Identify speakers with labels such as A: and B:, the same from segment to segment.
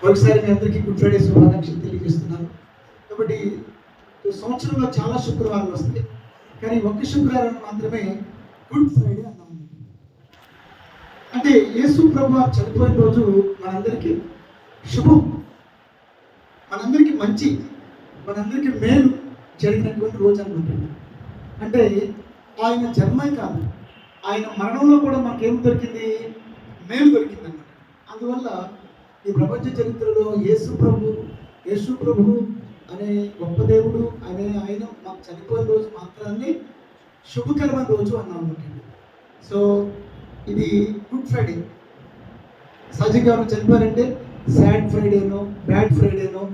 A: ఒకసారి మీ అందరికీ good Friday శుభాకాంక్షలు తెలియజేస్తున్నాను. కాబట్టి సంవత్సరంలో చాలా శుక్రవారాలు వస్తాయి, కానీ ఒక్క శుక్రవారం మాత్రమే గుడ్ ఫ్రైడే అన్నాము. అంటే యేసు ప్రభువు చనిపోయిన రోజు మనందరికీ శుభం, మనందరికీ మంచి, మనందరికీ మేలు జరిగినటువంటి రోజు అనుకుంటుంది. అంటే ఆయన జన్మే కాదు, ఆయన మరణంలో కూడా మనకేం దొరికింది? మేలు దొరికింది అన్నమాట. అందువల్ల ఈ ప్రపంచ చరిత్రలో యేసు ప్రభు అనే గొప్ప దేవుడు ఆయన మాకు చనిపోయిన రోజు మాత్రాన్ని శుభకరమైన రోజు అన్నాం అన్నమాట. సో ఇది గుడ్ ఫ్రైడే. సహజంగా చనిపోయారంటే సాడ్ ఫ్రైడేనో, బ్యాడ్ ఫ్రైడేనో,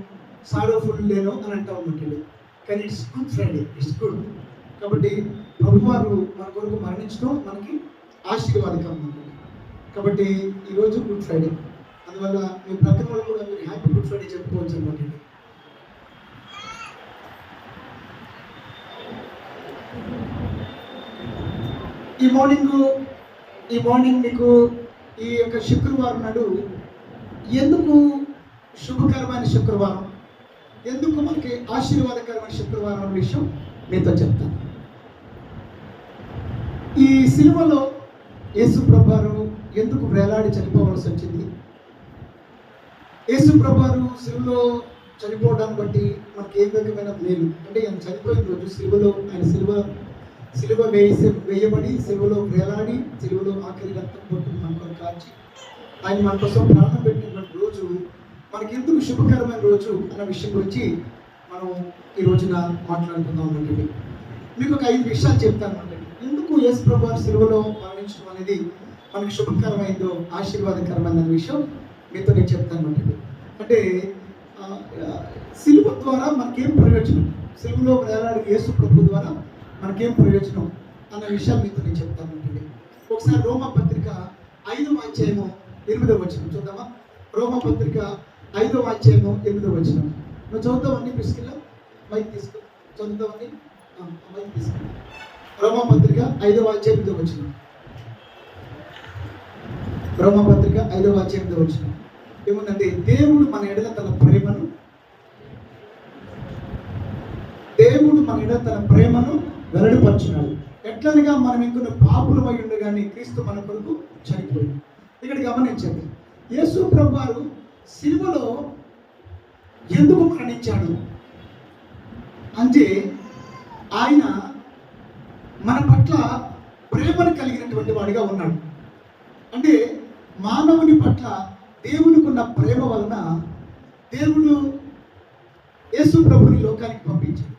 A: సాడోఫుల్ డేనో అని అంటాం అన్నమాట. కానీ it's good Friday, it's good. కాబట్టి ప్రభువారు మన కొరకు మరణించడం మనకి ఆశీర్వాదకరం ఉంటుంది. కాబట్టి ఈరోజు గుడ్ ఫ్రైడే. అందువల్ల మీ ప్రతి వాళ్ళు కూడా మీరు హ్యాపీ గుడ్ ఫ్రైడే చెప్పుకోవచ్చు అనమాట. ఈ మార్నింగ్ మీకు ఈ యొక్క శుక్రవారం నాడు ఎందుకు శుభకరమైన శుక్రవారం, ఎందుకు మనకి ఆశీర్వాదకరమైన శుక్రవారం అనే విషయం మీతో చెప్తాను. ఈ సిలువలో యేసు ప్రభువారు ఎందుకు వేలాడి చనిపోవలసి వచ్చింది? యేసు ప్రభువారు సిలువలో చనిపోవడాన్ని బట్టి మనకి ఏ విధమైన మేలు అంటే ఆయన చనిపోయిన రోజు సిలువలో ఆయన సిలువ వేయబడి సిలువలో వేలాడి సిలువలో ఆఖరి రక్తం పొట్టును మన కోసం కాచి ఆయన మన కోసం ప్రాణం పెట్టినటువంటి రోజు మనకి ఎందుకు శుభకరమైన రోజు అన్న విషయం గురించి మనం ఈ రోజున మాట్లాడుకుందాం అంటే మీకు ఒక 5 విషయాలు చెప్తాను అంటే ఎందుకు యేసు ప్రభువారు సిలువలో మరణించడం అనేది మనకి శుభకరమైందో ఆశీర్వాదకరమైన విషయం మీతో నేను చెప్తాను అంటే సిలువ ద్వారా మనకేం ప్రయోజనం, సిలువలో వేలాడే యేసు ప్రభు ద్వారా మనకేం ప్రయోజనం అన్న విషయాలు మీతో నేను చెప్తాను. ఒకసారి రోమపత్రిక 5వ అధ్యాయము 8వ వచనం చూద్దామా? రోమపత్రిక 5వ అధ్యాయము 8వ వచనం. నువ్వు చదువుతావన్నీ ప్రిస్కిల్లా మైక్ తీసుకో, చదువుతావన్నీ మైక్ తీసుకో. రోమపత్రిక 5వ అధ్యాయం 8వ వచనం. రోమపత్రిక 5వ అధ్యాయం 8వ వచనం ఏముందంటే, దేవుడు మన ఎడల తన ప్రేమను వెల్లడిపరుచున్నాడు. ఎట్లనగా మనం ఇంకొన్ని పాపులమై ఉండగానే క్రీస్తు మన కొరకు చనిపోయింది. ఇక్కడ గమనించండి, యేసు ప్రభువారు సిలువలో ఎందుకు మరణించాడు అంటే ఆయన మన పట్ల ప్రేమను కలిగినటువంటి వాడిగా ఉన్నాడు. అంటే మానవుని పట్ల దేవునికి ఉన్న ప్రేమ వలన దేవుడు యేసు ప్రభుని లోకానికి పంపించాడు.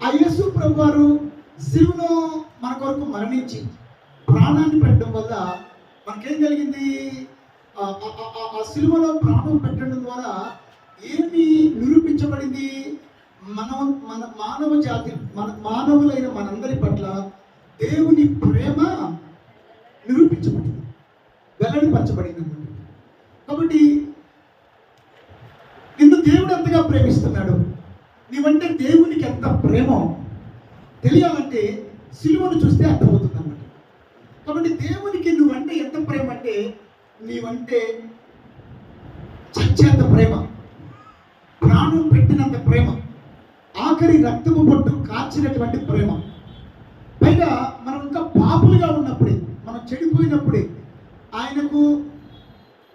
A: ఆ యేసు ప్రభువారు సిలువలో మన కొరకు మరణించి ప్రాణాన్ని పెట్టడం వల్ల మనకేం కలిగింది? ఆ సిలువలో ప్రాణం పెట్టడం ద్వారా ఏమి నిరూపించబడింది? మన మానవ జాతి, మానవులైన మనందరి పట్ల దేవుని ప్రేమ నిరూపించబడింది, వెల్లడిపరచబడింది అన్నమాట. కాబట్టి నిన్ను దేవుడు ఎంతగా ప్రేమిస్తున్నాడు, నీవంటే దేవునికి ఎంత ప్రేమో తెలియాలంటే సిలువను చూస్తే అర్థమవుతుంది అన్నమాట. కాబట్టి దేవునికి నువ్వంటే ఎంత ప్రేమ అంటే నీవంటే చచ్చేంత ప్రేమ, ప్రాణం పెట్టినంత ప్రేమ, ఆఖరి రక్తము పొట్టు కాచినటువంటి ప్రేమ. పైగా మనం ఇంకా పాపులుగా ఉన్నప్పుడే, మనం చెడిపోయినప్పుడే, ఆయనకు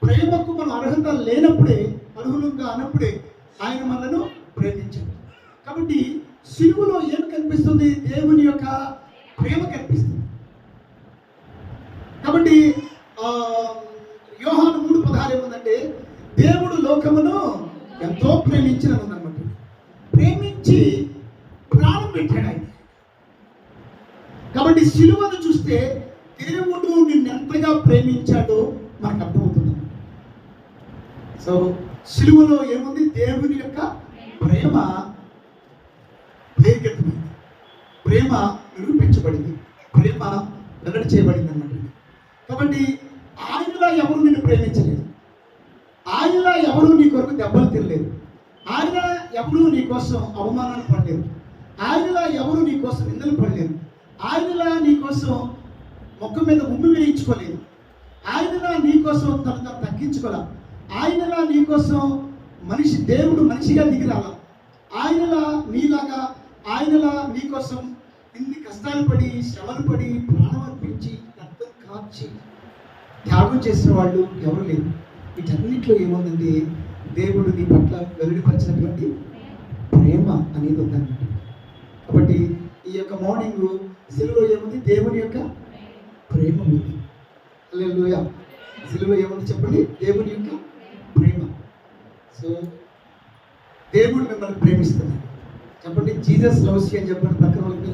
A: ప్రేమకు మనం అర్హత లేనప్పుడే, అర్హులుగా అన్నప్పుడే ఆయన మనను ప్రేమించాడు. కాబట్టి సిలువలో ఏం కనిపిస్తుంది? దేవుని యొక్క ప్రేమ కనిపిస్తుంది. కాబట్టి యోహాను 3:16 ఏముందంటే, దేవుడు లోకమును ఎంతో ప్రేమించిన ఉందన్నమాట. ప్రేమించి ప్రాణం పెట్టాడు ఆయన. కాబట్టి సిలువను చూస్తే దేవుడు నిన్నెంతగా ప్రేమించాడో మనకు అర్థమవుతుంది. సో సిలువలో ఏముంది? దేవుని యొక్క ప్రేమ బహిర్గతమైంది, ప్రేమ నిరూపించబడింది, ప్రేమ వెల్లడి చేయబడింది అన్నమాట. కాబట్టి ఆయనలా ఎవరు నిన్ను ప్రేమించలేదు, ఆయనలా ఎవరు నీ కొరకు దెబ్బలు తినలేదు, ఆయన ఎవరు నీ కోసం అవమానాలు పడలేదు, ఆయనలా ఎవరు నీ కోసం నిందలు పడలేదు, ఆయనలా నీ కోసం మొక్క మీద ఉమ్మి వేయించుకోలేదు, ఆయనలా నీ కోసం తను తగ్గించుకోలే, ఆయనలా నీ కోసం దేవుడు మనిషిగా దిగిరాల. ఆయనలా నీలాగా, ఆయనలా నీ కోసం ఇన్ని కష్టాలు పడి, శ్రమలు పడి, ప్రాణం అర్పించి, రక్తం కాచి త్యాగం చేసిన వాళ్ళు ఎవరు లేరు. వీటన్నిటిలో ఏముందంటే దేవుడు నీ పట్ల వెల్లడిపరిచినటువంటి ప్రేమ అనేది ఉందన్నమాట. కాబట్టి ఈ యొక్క మార్నింగ్ సిలువలో ఏముంది? దేవుని యొక్క ప్రేమ ఉంది. హల్లెలూయా. సిలువలో ఏముంది చెప్పండి? దేవుని యొక్క ప్రేమ. సో దేవుడు మిమ్మల్ని ప్రేమిస్తున్నాడు. చెప్పండి, జీసస్ లవ్స్ యూ అని చెప్పండి. పక్కన వాళ్ళకి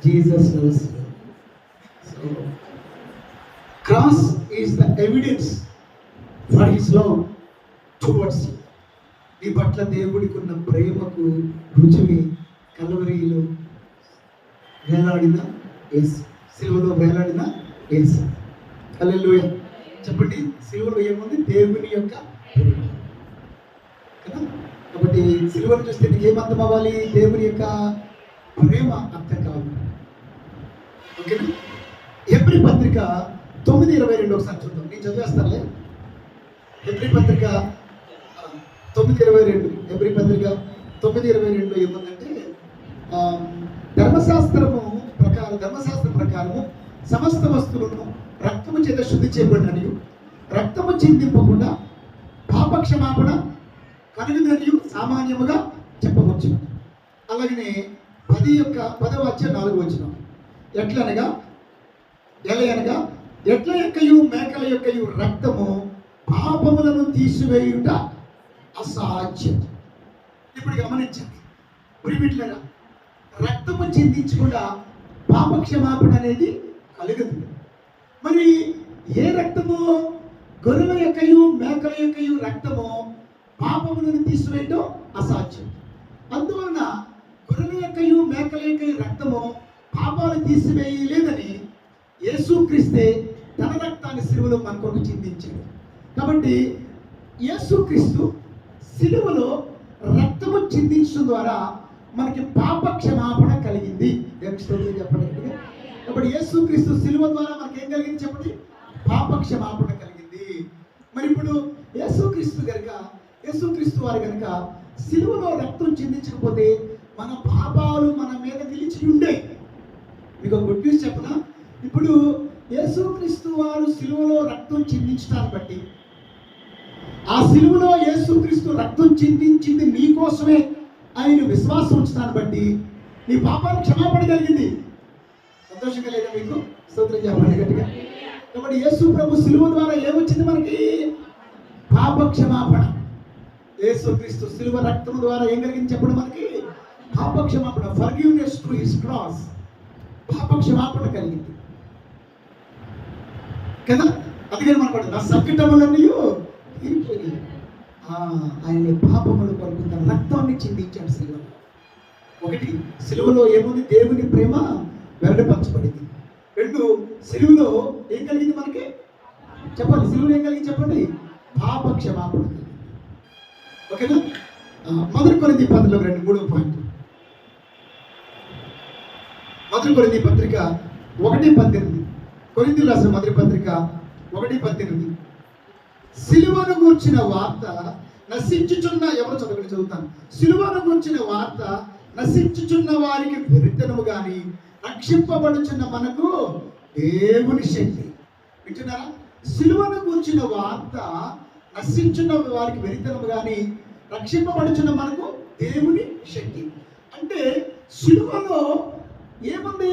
A: Jesus loves you. So cross is the evidence for his love towards you. నీ పట్ల దేవుడికి ఉన్న ప్రేమకు రుచిని కల్వరీలో వేలాడిన యేసు, సిలువలో వేలాడిన యేసు. హల్లెలూయా. చెప్పండి, సిలువలో ఏముంది? దేవుని యొక్క ప్రేమ కదా. కాబట్టి సిలువను చూస్తే నీకు ఏం అర్థం అవ్వాలి? దేవుని యొక్క ప్రేమ అర్థం కావాలి. ఓకేనా? హెబ్రీ పత్రిక 9:22 ఒకసారి చూద్దాం. నేను చదివేస్తానులే. హెబ్రీ పత్రిక 9:22. హెబ్రీ పత్రిక 9:22 ఏముందంటే, ధర్మశాస్త్రం ప్రకారము సమస్త వస్తువులను రక్తము చేత శుద్ధి చేయబడిననియు, రక్తము చిందింపకుండా పాపక్షమాపణ కలుగుననియు సామాన్యముగా చెప్పవచ్చు. అలాగనే 10:4 ఎట్లనగా ఎట్ల యొక్కయు మేకల యొక్కయు రక్తము పాపములను తీసివేయుట అసాధ్యం. ఇప్పుడు గమనించండి ప్రియమిత్రులారా, రక్తము చిందించకుండా పాపక్షమాపణ అనేది కలుగుతుంది. మరి ఏ రక్తము? గొర్రెల యొక్కయు మేకల యొక్కయు రక్తము పాపములను తీసివేయటం అసాధ్యం. అందువలన గొర్రెల యొక్కయు మేకల యొక్కయు రక్తము పాపాలు తీసివేయలేదని యేసుక్రీస్తే తన రక్తాన్ని సిలువలో మన కొరకు చిందించాడు. కాబట్టి యేసుక్రీస్తు సిలువలో రక్తము చిందించడం ద్వారా మనకి పాప క్షమాపణ కలిగింది. చెప్పండి. కాబట్టి యేసుక్రీస్తు సిలువ ద్వారా మనకి ఏం కలిగింది చెప్పండి? పాప క్షమాపణ కలిగింది. మరి ఇప్పుడు యేసుక్రీస్తు వారు కనుక సిలువలో రక్తం చిందించకపోతే మన పాపాలు మన మీద నిలిచి ఉండే. మీకు గుడ్ న్యూస్ చెప్పనా? ఇప్పుడు యేసుక్రీస్తు వారు సిలువలో రక్తం చిందించడాన్ని బట్టి, ఆ సిలువలో యేసుక్రీస్తు రక్తం చిందించింది నీ కోసమే ఆయన విశ్వాసం ఉంచడాన్ని బట్టి నీ పాపాలకు క్షమాపణ కలిగింది. సంతోషంగా లేదా మీకు? స్తోత్రం చెప్పండి గట్టిగా. కాబట్టి యేసు ప్రభు సిలువ ద్వారా ఏమొచ్చింది మనకి? పాప క్షమాపణ. యేసుక్రీస్తు సిలువ రక్తం ద్వారా ఏం కలిగింది చెప్పండి మనకి? పాప క్షమాపణ. Forgiveness to his cross. పాప క్షమాపణ కలిగింది కదా. అందుకే మనకు నా సంకటములన్నీ ఆయన పాపముల కొరకు తన రక్తాన్ని చిందించాడు సిలువలో. ఒకటి, సిలువలో ఏముంది? దేవుని ప్రేమ వెల్లడిపరచబడింది. 2, సిలువలో ఏం కలిగింది మనకి? చెప్పండి, సిలువలో ఏం కలిగింది చెప్పండి? పాప క్షమాపణ కలిగింది. ఓకేనా? 1 కొరింథీ 3వ పాయింట్. 1 కొరింథీ పత్రిక 1:18. కొరింథీయులకు రాసిన 1 పత్రిక 1:18. సిలువను గూర్చిన వార్త నశించుచున్న, ఎవరు చదువుతాను. సిలువను గూర్చిన వార్త నశించుచున్న వారికి విరుద్ధము గాని రక్షింపబడుచున్న మనకు దేవుని శక్తి. వింటున్నారా? సిలువను గూర్చిన వార్త నశించున్న వారికి విరుద్ధము గాని రక్షింపబడుచున్న మనకు దేవుని శక్తి. అంటే సిలువలో ఏముంది?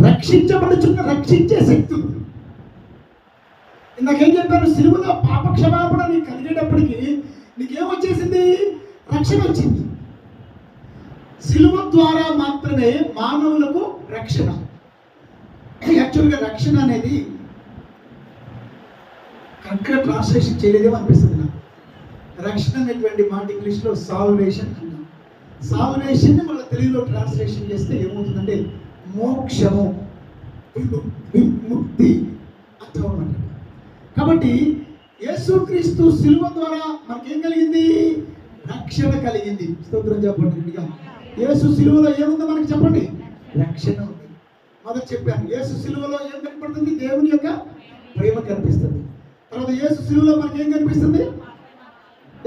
A: రక్షించే శక్తి ఉంది. ఇందాకేం చెప్పాను? సిలువలో పాప క్షమాపణ నీకు కలిగేటప్పటికి నీకేమొచ్చేసింది? రక్షణ వచ్చింది. సిలువ ద్వారా మాత్రమే మానవులకు రక్షణ. యాక్చువల్గా రక్షణ అనేది కరెక్ట్గా ట్రాన్స్లేషన్ చేయలేదేమో అనిపిస్తుంది నాకు. రక్షణ అనేటువంటి మాట ఇంగ్లీష్లో సాల్వేషన్ అంటాం. సాల్వేషన్ మళ్ళీ తెలుగులో ట్రాన్స్లేషన్ చేస్తే ఏమవుతుందంటే మోక్షము, విముక్తి అర్థం అన్నమాట. కాబట్టి యేసుక్రీస్తు సిలువ ద్వారా మనకేం కలిగింది? రక్షణ కలిగింది. స్తోత్రం చెప్పండి. యేసు సిలువలో ఏముందో మనకి చెప్పండి? రక్షణ ఉంది. మొదటి చెప్పాను, యేసు సిలువలో ఏం కనపడుతుంది? దేవుని యొక్క ప్రేమ కనిపిస్తుంది. తర్వాత యేసు సిలువలో మనకి ఏం కనిపిస్తుంది?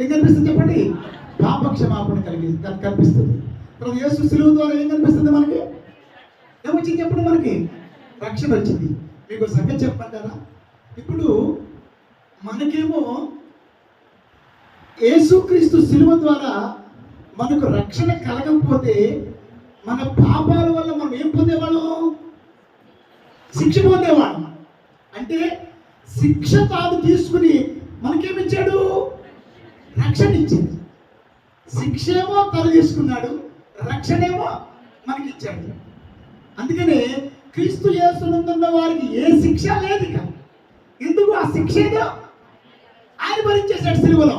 A: ఏం కనిపిస్తుంది చెప్పండి? పాప క్షమాపణ కనిపిస్తుంది. తర్వాత యేసు సిలువ ద్వారా ఏం కనిపిస్తుంది మనకి? ఏమొచ్చింది చెప్పండి? మనకి రక్షణ వచ్చింది. మీకు సంగతి చెప్పమంటారా? ఇప్పుడు మనకేమో యేసుక్రీస్తు సిలువ ద్వారా మనకు రక్షణ కలగకపోతే మన పాపాల వల్ల మనం ఏం పొందేవాళ్ళం? శిక్ష పొందేవాళ్ళం. అంటే శిక్ష తాను తీసుకుని మనకేమిచ్చాడు? రక్షణ ఇచ్చింది. శిక్ష ఏమో తను తీసుకున్నాడు, రక్షణేమో మనకి ఇచ్చాడు. అందుకనే క్రీస్తు యేసునందున్న వారికి ఏ శిక్ష లేదు. ఇక ఎందుకు? ఆ శిక్ష ఏదో ఆయన భరించేశాడు సిలువలో.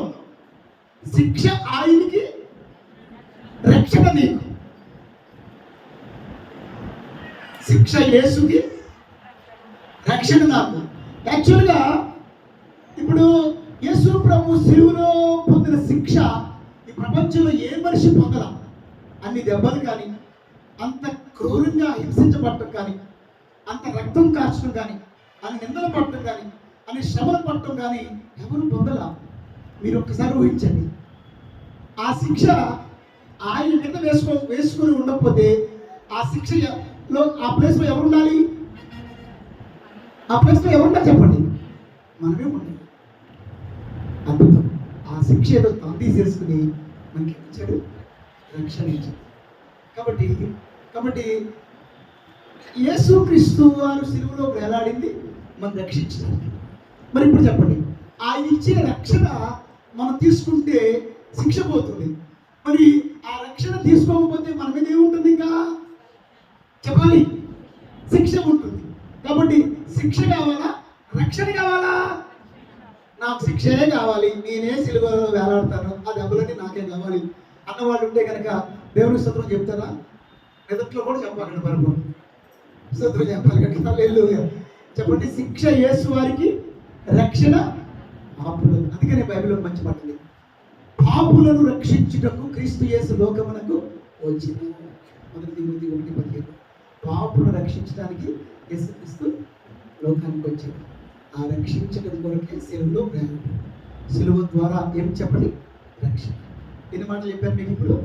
A: శిక్ష ఆయనకి, రక్షణ నీకు. శిక్ష యేసుకి, రక్షణ నాకు. యాక్చువల్గా ఇప్పుడు యేసు ప్రభు సిలువలో పొందిన శిక్ష ఈ ప్రపంచంలో ఏ మనిషి పొందల. అన్ని దెబ్బలు కానీ, అంత క్రూరంగా హింసించబడటం కానీ, అంత రక్తం కార్చడం కానీ, అన్ని నిందలు పడటం కానీ, అన్ని శ్రమలు పడటం కానీ ఎవరు పొందల. మీరు ఒక్కసారి ఊహించండి. ఆ శిక్ష ఆయన మీద వేసుకొని ఉండకపోతే ఆ శిక్షలో ఆ ప్లేస్లో ఎవరు ఉండాలి? ఆ ప్లేస్లో ఎవరుండాలి చెప్పండి? మనమే ఉండాలి. అద్భుతం. ఆ శిక్ష ఏదో తాను తీసేసుకుని మనకి ఇచ్చాడు, రక్షణ ఇచ్చాడు. కాబట్టి యేసుక్రీస్తు వారు సిలువలో వేలాడింది మనం రక్షించడానికి. మరి ఇప్పుడు చెప్పండి, ఆయన ఇచ్చే రక్షణ మనం తీసుకుంటే శిక్ష పోతుంది. మరి ఆ రక్షణ తీసుకోకపోతే మన మీద ఏముంటుంది? ఇంకా చెప్పాలి, శిక్ష ఉంటుంది. కాబట్టి శిక్ష కావాలా, రక్షణ కావాలా? నాకు శిక్షే కావాలి, నేనే సిలువలో వేలాడతాను, ఆ దెబ్బలన్నీ నాకే కావాలి అన్నవాళ్ళు ఉంటే కనుక దేవుని స్తోత్రం చెప్తారా? ఎదుట్లో కూడా చెప్పాలండి. పరమ స్తోత్రం చెప్పాలి కనుక చెప్పండి. శిక్ష యేసు వారికి, రక్షణ పాపులు. అందుకనే బైబిల్లో మంచి పట్టండి, పాపులను రక్షించుటకు క్రీస్తు యేసు లోకమునకు వచ్చిన. 1 తిమోతి 1:15. పాపులను రక్షించడానికి యేసుక్రీస్తు లోకానికి వచ్చాడు. ఆ రక్షించడం కొరకే సిలువలో వేలాడు. సిలువ ద్వారా ఏం చెప్పండి? రక్షణ. ఎన్ని మాటలు చెప్పాను మీకు? ఇప్పుడు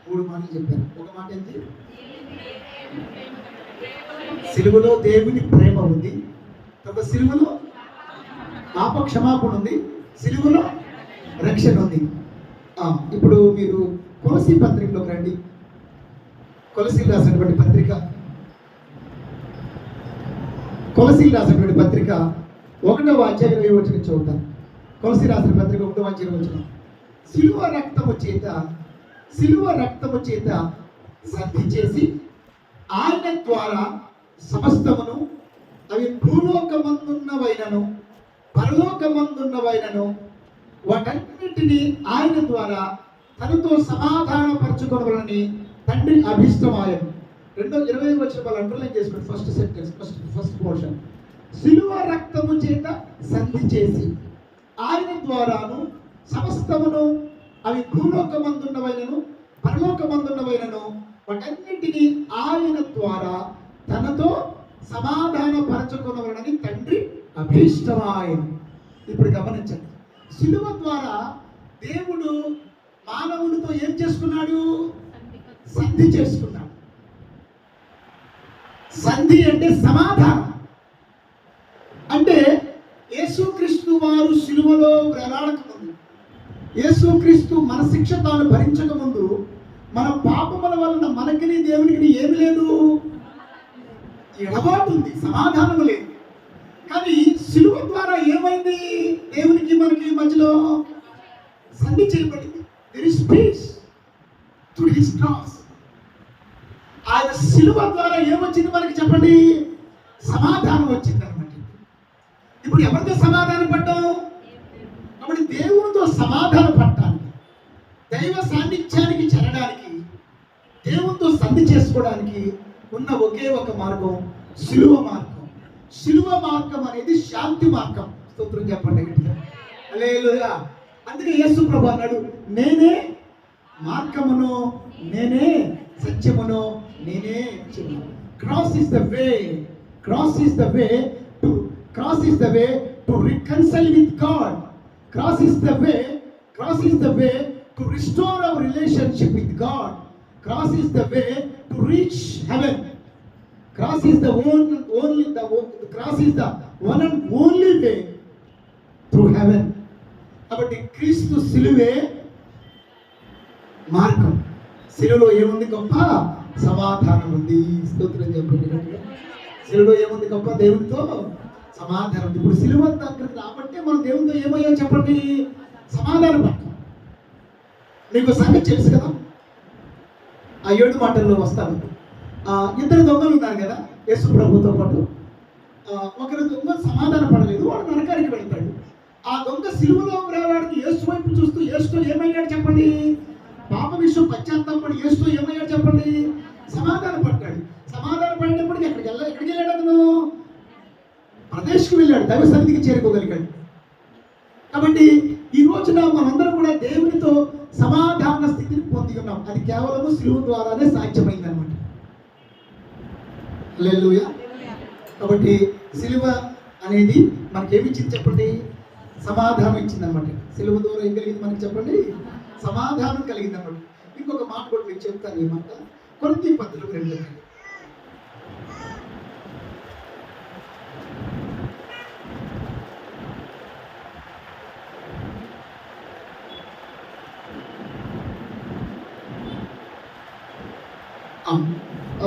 A: 3 మాటలు చెప్పాను. ఒక మాట ఏంటి? సిలువలో దేవుని ప్రేమ ఉంది. తర్వాత సిలువలో పాప క్షమాపణ ఉంది. సిలువలో రక్షణ ఉంది. ఇప్పుడు మీరు కొలసీ పత్రికలోకి రండి. కొలసీలు రాసినటువంటి పత్రిక 1వ అధ్యాయం 20వ వచనం చదువుతాను. కొలసీ రాసిన పత్రిక 1వ అధ్యాయం 20వ వచనం. సిలువ రక్తము చేత సంధి చేసి ఆయన ద్వారా సమస్తమును, అవి భూలోకమందున్నవైనను పరలోకమందున్నవైనను, వాటన్నిటినీ ఆయన ద్వారా తనతో సమాధానపరచుకోవాలని తండ్రి అభిష్టమాయను. 20వ వచనం వాళ్ళు అండర్లైన్ చేసుకోండి. First sentence, first portion. సిలువ రక్తము చేత సంధి చేసి ఆయన ద్వారాను సమస్తమును, అవి భూలోకమందున్నవైనను పరలోకమందున్నవైనను, వాటన్నిటినీ ఆయన ద్వారా తనతో సమాధానపరచుకోవాలని తండ్రి అభీష్టమాయను. ఇప్పుడు గమనించండి, సిలువ ద్వారా దేవుడు మానవునితో ఏం చేసుకున్నాడు? సంధి చేసుకున్నాడు. సంధి అంటే సమాధానం. అంటే యేసుక్రీస్తు వారు సిలువలో వేలాడకముందు, యేసుక్రీస్తు మన శిక్ష తాను భరించకముందు, మన పాపముల వలన మనకిని దేవునికి ఏమి లేదు? ఎడబాటు ఉంది, సమాధానం లేదు. కానీ సిలువ ద్వారా ఏమైంది? దేవునికి మనకి మధ్యలో సంధి చేయబడింది. There is peace through his cross. ఆయన సిలువ ద్వారా ఏమొచ్చింది మనకి చెప్పండి? సమాధానం వచ్చింది అనమాట. ఇప్పుడు ఎవరితో సమాధానం పడ్డాం? కాబట్టి దేవునితో సమాధానం పడటానికి, దైవ సాన్నిధ్యానికి చేరడానికి, దేవునితో సంధి చేసుకోవడానికి ఉన్న ఒకే ఒక మార్గం సిలువ మార్గం. సిలువ మార్గం అనేది శాంతి మార్గం. స్తోత్రం చెప్పండి గట్టిగా. హల్లెలూయా. అందుకే యేసు ప్రభు అన్నాడు, నేనే మార్గమును, నేనే సత్యమును, నేనే జీవమును. Cross is the way to Cross is the way to reconcile with God. Cross is the way to restore our relationship with God. Cross is the way to reach heaven. Cross is the cross is the one and only way to heaven. కాబట్టి క్రీస్తు సిలువే మార్గం. సిలువలో ఏముంది గొప్ప? సమాధానం ఉంది. స్తోత్రం చెప్పండి. సిలువలో ఏముంది గొప్ప? దేవునితో సమాధానం. ఇప్పుడు సిలువ దగ్గర కాబట్టి మనం దేవునితో ఏమయ్యో చెప్పండి? సమాధానం పడతాం. మీకు సంగతి తెలుసు కదా, ఆ 7 మాటల్లో వస్తాను. 2 దొంగలు ఉన్నారు కదా యేసు ప్రభుతో పాటు. ఒకరి దొంగ సమాధాన పడలేదు, వాడు నరకానికి వెళ్తాడు. ఆ దొంగ సిలువలో వేలాడికి యేసు వైపు చూస్తూ యేసుతో ఏమయ్యాడు చెప్పండి? పాప విషయం పశ్చాత్తాపడి యేసుతో ఏమయ్యాడు చెప్పండి? సమాధాన పడ్డాడు. సమాధాన పడినప్పటికీ ఎక్కడికి వెళ్ళాడు? అతను ప్రదేశ్కి వెళ్ళాడు, దైవ సన్నిధికి చేరుకోగలిగాడు. కాబట్టి ఈ రోజున మనందరం కూడా దేవునితో సమాధాన స్థితిని పొంది ఉన్నాం. అది కేవలము సిలువ ద్వారానే సాధ్యమైంది అనమాట. హల్లెలూయా. కాబట్టి సిలువ అనేది మనకేమిచ్చింది చెప్పండి? సమాధానం ఇచ్చింది అనమాట. సిలువ ద్వారా ఏం కలిగింది మనకి చెప్పండి? సమాధానం కలిగింది అనమాట. ఇంకొక మాట కూడా మీకు చెప్తాను. ఏమంట? కొరింథీ పత్రిక 2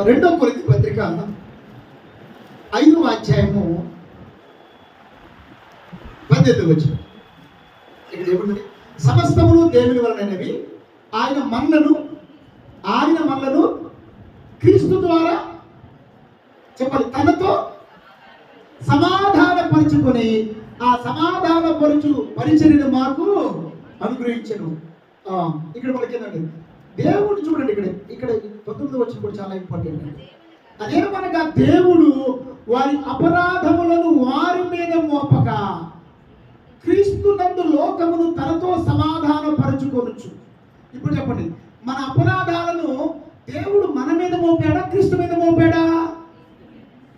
A: 2వ కొరింథీ పత్రిక 5వ అధ్యాయము 18వ వచనం. ఇక్కడ ఏముంది? సమస్తమును దేవుని వలనైనవి, ఆయన మనలను క్రీస్తు ద్వారా చెప్పాలి తనతో సమాధానపరుచుకొని ఆ సమాధానపరుచు పరిచర్యను మాకు అనుగ్రహించను. ఇక్కడ మనకి ఏంటంటే దేవుడు చూడండి, ఇక్కడ 19వ వచనం కూడా చాలా ఇంపార్టెంట్ అండి. అదేమనగా దేవుడు వారి అపరాధములను వారి మీద మోపక క్రీస్తు నందు లోకమును తనతో సమాధానపరచుకొనుచు. ఇప్పుడు చెప్పండి, మన అపరాధాలను దేవుడు మన మీద మోపాడా? క్రీస్తు మీద మోపాడా?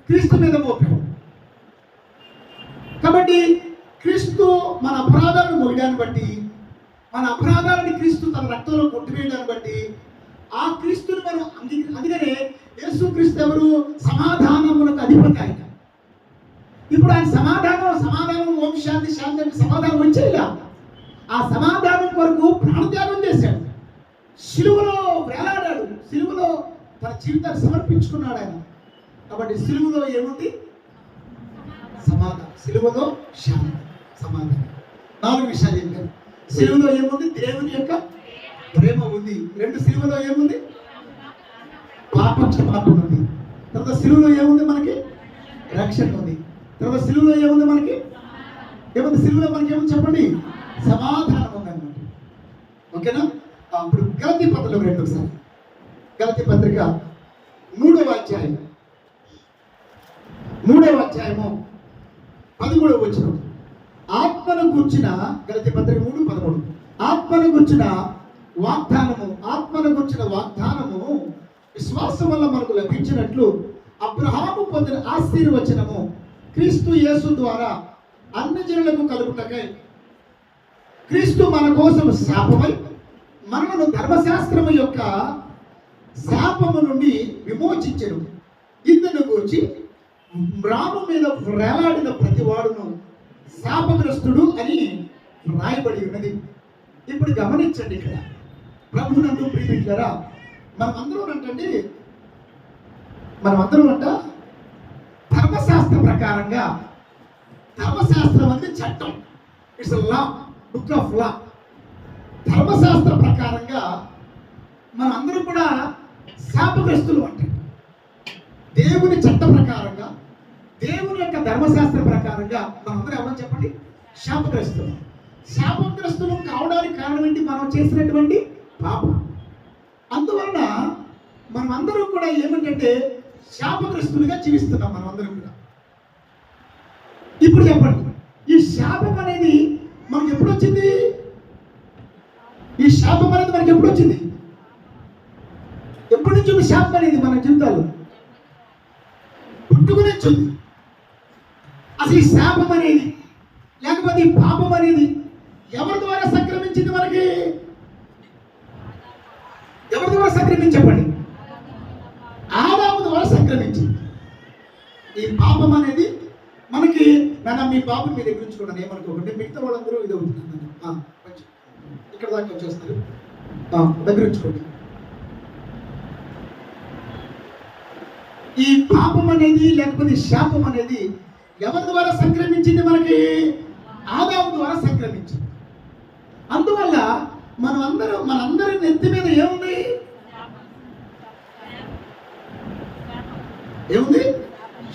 A: క్రీస్తు మీద మోపాడు. కాబట్టి క్రీస్తు మన అపరాధాలను మోయడాన్ని బట్టి, మన అపరాధాలని క్రీస్తు తన రక్తంలో కొట్టివేయడాన్ని బట్టి ఆ క్రీస్తుని మనం అందుకనే యేసు క్రీస్తు ఎవరు? సమాధానములకు అధిపతి ఆయన. ఇప్పుడు ఆయన సమాధానం ఓం శాంతి అంటే సమాధానం వచ్చేలా ఆ సమాధానం కొరకు ప్రాణత్యాగం చేశాడు. సిలువలో వేలాడాడు, సిలువలో తన జీవితాన్ని సమర్పించుకున్నాడు ఆయన. కాబట్టి సిలువలో ఏముంది? సమాధానం. సిలువలో శాంతి, సమాధానం. 4 విషయాలు చెప్పారు. సిలువలో ఏముంది? దేవుని యొక్క ప్రేమ ఉంది. 2 సిలువలో ఏముంది? పాప క్షమాపణ ఉంది. తర్వాత సిలువలో ఏముంది? మనకి రక్షణ ఉంది. తర్వాత సిలువలో ఏముంది? మనకి ఏముంది? సిలువలో మనకి ఏముంది చెప్పండి? సమాధానం ఉంది అన్నమాట. ఓకేనా? ఇప్పుడు గలతీ పత్రిక 2 ఒకసారి. గలతీ పత్రిక 3వ అధ్యాయం 13వ వచనం. ఆత్మను గుర్చిన గలతీ పత్రిక 3:13 ఆత్మను గుర్చిన వాగ్దానము విశ్వాసం వల్ల మనకు లభించినట్లు అబ్రహాము పొందిన ఆశీర్వచనము క్రీస్తు యేసు ద్వారా అన్ని జనులకు కలుగుటకై క్రీస్తు మన కోసం శాపమై మనలను ధర్మశాస్త్రము యొక్క శాపము నుండి విమోచించెను. ఇందును గురించి రాము మీద వేలాడిన ప్రతి వాడును శాపగ్రస్తుడు అని రాయబడి ఉన్నది. ఇప్పుడు గమనించండి, ఇక్కడ ప్రభునందు ప్రియమిత్రులారా, మనమందరం అంట ధర్మశాస్త్ర ప్రకారంగా, ధర్మశాస్త్రం అంటే చట్టం, it's law, book of law. ధర్మశాస్త్ర ప్రకారంగా మనందరం కూడా శాపగ్రస్తులు అంటే దేవుని చట్ట ప్రకారంగా, దేవుని యొక్క ధర్మశాస్త్ర ప్రకారంగా మనందరూ ఎవరో చెప్పండి? శాపగ్రస్తులు. శాపగ్రస్తులు కావడానికి కారణం ఏంటి? మనం చేసినటువంటి పాపం. అందువలన మనం అందరం కూడా ఏమిటంటే శాపగ్రస్తులుగా జీవిస్తున్నాం మనం అందరం కూడా. ఇప్పుడు చెప్పండి, ఈ శాపం అనేది మనకి ఎప్పుడు వచ్చింది? ఈ శాపం అనేది మనకి ఎప్పుడు వచ్చింది? ఎప్పటి నుంచి ఉంది శాపం అనేది మన జీవితాల్లో? పుట్టుకునే వచ్చింది. అసలు ఈ శాపం అనేది లేకపోతే ఈ పాపం అనేది ఎవరి ద్వారా సంక్రమించింది మనకి? ఎవరి ద్వారా సంక్రమించి చెప్పండి? ఆదాము ద్వారా సంక్రమించింది. ఈ పాపం అనేది మనకి నన్ను మీ బాబుని మీ దగ్గర ఉంచుకున్నాను, ఏమనుకోకండి. మిగతా వాళ్ళందరూ ఇది అవుతున్నాను. ఇక్కడ దాకా వచ్చేస్తారు, దగ్గర ఉంచుకోండి. ఈ పాపం అనేది లేకపోతే శాపం అనేది ఎవరి ద్వారా సంక్రమించింది మనకి? ఆదాము ద్వారా సంక్రమించింది. అందువల్ల మనందరి నెత్తి మీద ఏముంది?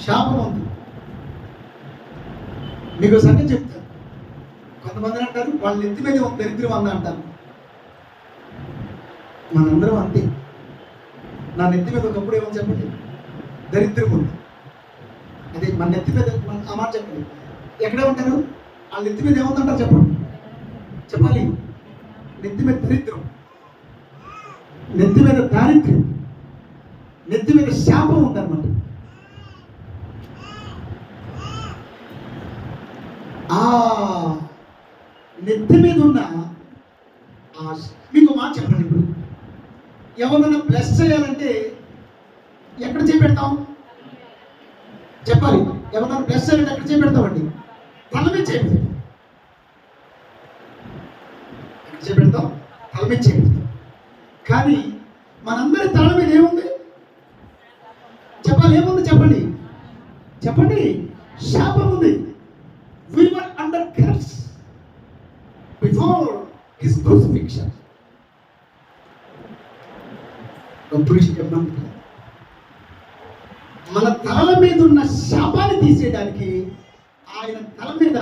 A: శాపం ఉంది. మీకు సంగతి చెప్తారు. కొంతమంది అంటారు వాళ్ళ నెత్తి మీద దరిద్రం అంద అంటారు. మనందరం అంతే. నా నెత్తి మీద ఒకప్పుడు ఏమని చెప్పండి? దరిద్రం ఉంది. అదే మన నెత్తి మీద ఆ మాట చెప్పండి. ఎక్కడే ఉంటారు? వాళ్ళ నెత్తి మీద ఏముందంటారు చెప్పండి, చెప్పాలి. నెత్తి మీద దరిద్రం, నెత్తి మీద దారిద్ర్యం, నెత్తి మీద శాపం ఉందన్నమాట. ఆ నెత్తి మీద ఉన్న మీకు మాట చెప్పండి. ఇప్పుడు ఎవరైనా బ్లెస్ చేయాలంటే ఎక్కడ చేపెడతాం? చెప్పాలి. ఎవరైనా బ్లెస్ చేయాలంటే ఎక్కడ చేపెడతామండి? తల మీద చేపెడతాం. ఎక్కడ చేపెడతాం? తల మీద చేపెడతాం. కానీ మనందరి తల మీద ఏముంది చెప్పాలి? ఏముంది చెప్పండి, చెప్పండి. శాపం ఉంది. We were under curse before his crucifixion. మన తల మీద ఉన్న శాపాన్ని తీసేయడానికి ఆయన తల మీద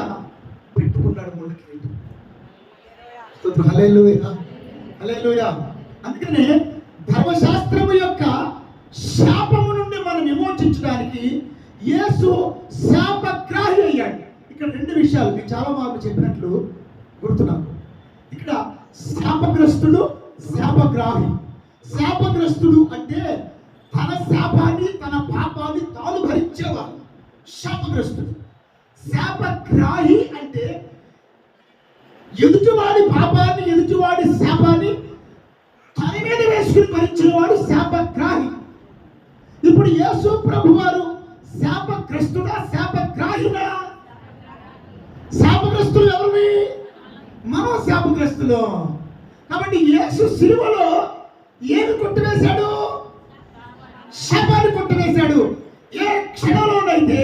A: పెట్టుకున్నాడు ముళ్ళ కిరీటం. హల్లెలూయా, హల్లెలూయా. అందుకనే ధర్మశాస్త్రము యొక్క శాపము నుండి మనం విమోచించడానికి యేసు శాపగ్రాహి అయ్యాడు. ఇక్కడ రెండు విషయాలు మీకు చాలా మార్లు చెప్పినట్లు గుర్తున్నాను. ఇక్కడ శాపగ్రస్తుడు, శాపగ్రాహి. శాపగ్రస్తుడు అంటే తన శాపాన్ని తన పాపాన్ని తాను భరించేవాడు శాపగ్రస్తుడు. శాపగ్రాహి అంటే ఎదుటివాడి పాపాన్ని ఎదుటివాడి శాపాన్ని తన మీద వేసుకుని భరించేవాడు శాపగ్రాహి. ఇప్పుడు యేసు ప్రభు వారు శాపగ్రస్తుడా శాపగ్రాహినా? శాపగ్రస్తులు ఎవరివి? మనం శాపగ్రస్తులు. కాబట్టి యేసు సిలువలో ఏమి కొట్టివేశాడు? శాపాన్ని కొట్టివేశాడు. ఏ క్షణంలోనైతే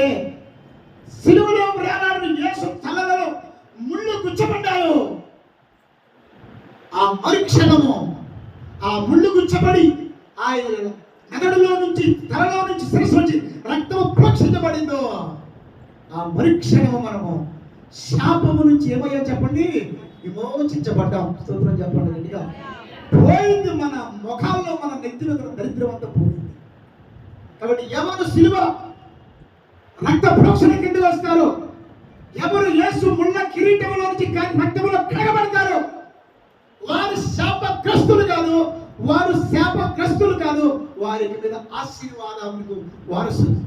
A: సిలువలో వేలాడిన యేసు తలలో ముళ్ళు గుచ్చబడ్డాయో ఆ మరుక్షణము ఆ ముళ్ళు గుచ్చబడి ఆయన మెదడులో నుంచి తలలో నుంచి శిరస్సు నుంచి రక్తము ప్రోక్షించబడిందో ఆ మరుక్షణము మనము శాపము నుంచి ఏమయ్యా చెప్పండి? విమోచించబడ్డాం. స్తోత్రం చెప్పండి గట్టిగా. పోయింది మన ముఖాల్లో, మన నెత్తి మీద దరిద్రం అంతా పోయింది. కాబట్టి ఎవరు సిలువ రక్త ప్రోక్షణ కిందకి వస్తారు, ఎవరు యేసు ముళ్ళ కిరీటంలో నుంచి రక్తంలో కడగబడతారు, వారు శాపగ్రస్తులు కాదు, వారు శాపగ్రస్తులు కాదు, వారికి మీద ఆశీర్వాదాలకు వారసులు.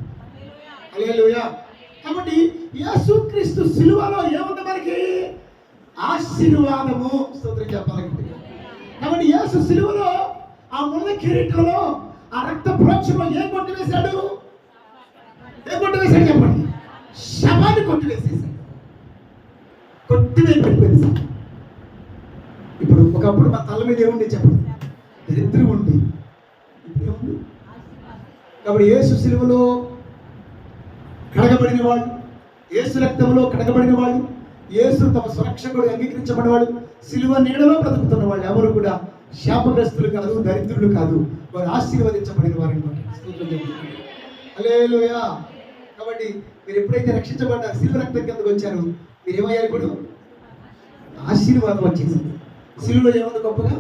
A: హల్లెలూయా. కాబట్టి యేసుక్రీస్తు సిలువలో ఏముంది మనకి? ఆశీర్వాదము. స్తోత్రం చెప్పాలి. కాబట్టి యేసు సిలువలో ఆ ముళ్ళ కిరీటంలో ఆ రక్త ప్రోక్షణలో ఏం కొట్టివేశాడు? ఏం కొట్టివేశాడు చెప్పండి? శవాన్ని కొట్టివేసేసాడు. కొట్టివేసాడు. ఇప్పుడు ఒకప్పుడు మా తల మీద ఏముంది చెప్పండి? దరిద్రం ఉంది. ఇప్పుడు ఏముంది? కాబట్టి యేసు సిలువలో కడగబడిన వాళ్ళు, యేసు రక్తంలో కడగబడిన వాళ్ళు, యేసు తమ సురక్షకుడు అంగీకరించబడిన వాళ్ళు, సిలువ నీడలో బ్రతుకుతున్న వాళ్ళు ఎవరు కూడా శాపగ్రస్తులు కాదు, దరిద్రులు కాదు, వారు ఆశీర్వదించబడిన వారు అన్నమాట. హల్లెలూయా. కాబట్టి మీరు ఎప్పుడైతే రక్షించబడ్డారు, సిలువ రక్తం కిందకు వచ్చారు, మీరు ఏమయ్యారు? ఇప్పుడు ఆశీర్వాదం వచ్చేసింది. సిలువలో ఏముంది గొప్పగా?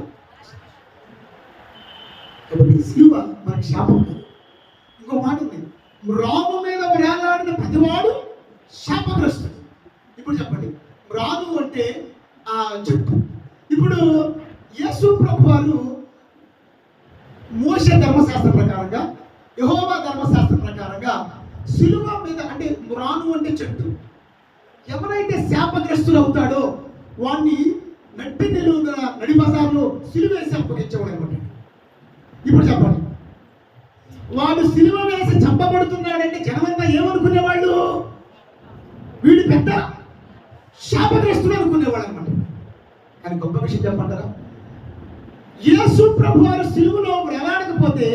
A: కాబట్టి సిలువ మనకి శాపం కాదు. ఇంకో మాట ఉంది, రాము మీద వేలాడిన ప్రతివాడు శాపగ్రస్తుడు. ఇప్పుడు చెప్పండి, రాజు అంటే ఆ చెట్టు. ఇప్పుడు యేసు ప్రభు వారు మోషే ధర్మశాస్త్ర ప్రకారంగా, యెహోవా ధర్మశాస్త్ర ప్రకారంగా సిలువ మీద, అంటే రాను అంటే చెట్టు, శాపగ్రస్తుడు అవుతాడో వాడిని నట్టి నిలువుగా నడి బజార్లో సిలువేసి అప్పగించేవాడు అనమాట. ఇప్పుడు చెప్పండి, వాడు సిలువ వేసి చంపబడుతున్నాడంటే జనమంతా ఏమనుకునేవాళ్ళు? వీడు పెద్ద శాపగ్రస్తుడు అనుకునేవాడు అనమాట. కానీ గొప్ప విషయం చెప్పంటారా, యేసు ప్రభు వారు సిలువలో వేలాడకపోతే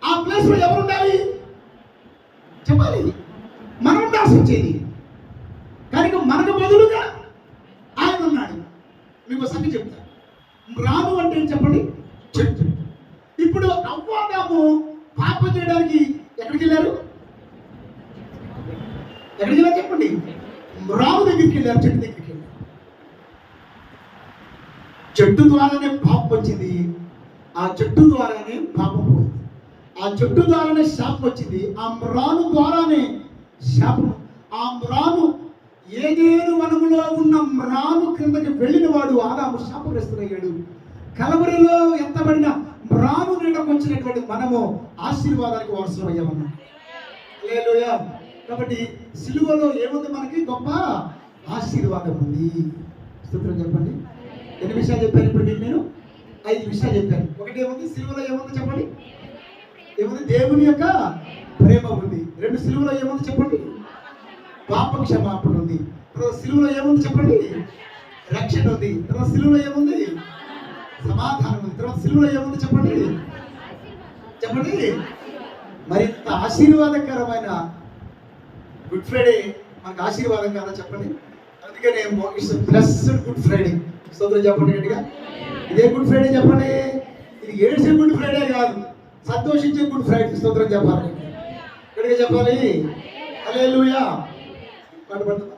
A: ఆ ప్లేస్ లో ఎవరు ఉండాలి చెప్పాలి? మనం ఉండాల్సి వచ్చేది. కానీ మనకు బదులుగా ఆయన ఉన్నాడు. మీకు సంగతి చెప్తా. రాము అంటే ఏం చెప్పండి? చెట్టు. ఇప్పుడు అవ్వాదాము పాపం చేయడానికి ఎక్కడికి వెళ్ళారు? ఎక్కడికి వెళ్ళారు చెప్పండి? రాము దగ్గరికి వెళ్ళారు, చెట్టు దగ్గరికి వెళ్ళారు. చెట్టు ద్వారానే పాపం వచ్చింది, ఆ చెట్టు ద్వారానే పాపం పోయింది. ఆ చెట్టు ద్వారానే శాపం వచ్చింది, ఆ మ్రాను ద్వారానే శాపం. ఆ మ్రాను ఏదేను వనములో ఉన్న మ్రాను క్రిందకి వెళ్ళిన వాడు ఆదాము శాపగ్రస్తుడయ్యాడు. కలవరిలో ఎంతబడిన మ్రాను నీడకు వచ్చినటువంటి మనము ఆశీర్వాదానికి వారసులం అయ్యామన్నా. హల్లెలూయా. కాబట్టి సిలువలో ఏముంది? మనకి గొప్ప ఆశీర్వాదం ఉంది. స్తోత్రం చెప్పండి. ఎన్ని విషయాలు చెప్పాను ఇప్పుడు మీకు? నేను 5 విషయాలు చెప్పాను. ఒకటి ఏముంది? సిలువలో ఏముంది చెప్పండి? ఏముంది? దేవుని యొక్క ప్రేమ ఉంది. 2 సిలువలో ఏముంది చెప్పండి? పాప క్షమాపణ ఉంది. తర్వాత సిలువలో ఏముంది చెప్పండి? రక్షణ ఉంది. తర్వాత సిలువలో ఏముంది? సమాధానం ఉంది. తర్వాత సిలువలో ఏముంది చెప్పండి? చెప్పండి. మరింత ఆశీర్వాదకరమైన గుడ్ ఫ్రైడే మనకు ఆశీర్వాదం కదా చెప్పండి. అందుకనే బ్లెస్డ్ గుడ్ ఫ్రైడే. స్తోత్రం చెప్పండి గట్టిగా. ఇదే గుడ్ ఫ్రైడే చెప్పండి. ఇది ఏడ్చే గుడ్ ఫ్రైడే కాదు, సంతోషించే గుడ్ ఫ్రైడే. స్తోత్రం చెప్పాలి, గట్టిగా చెప్పాలి. హల్లెలూయా. పాట పాడుతుందా?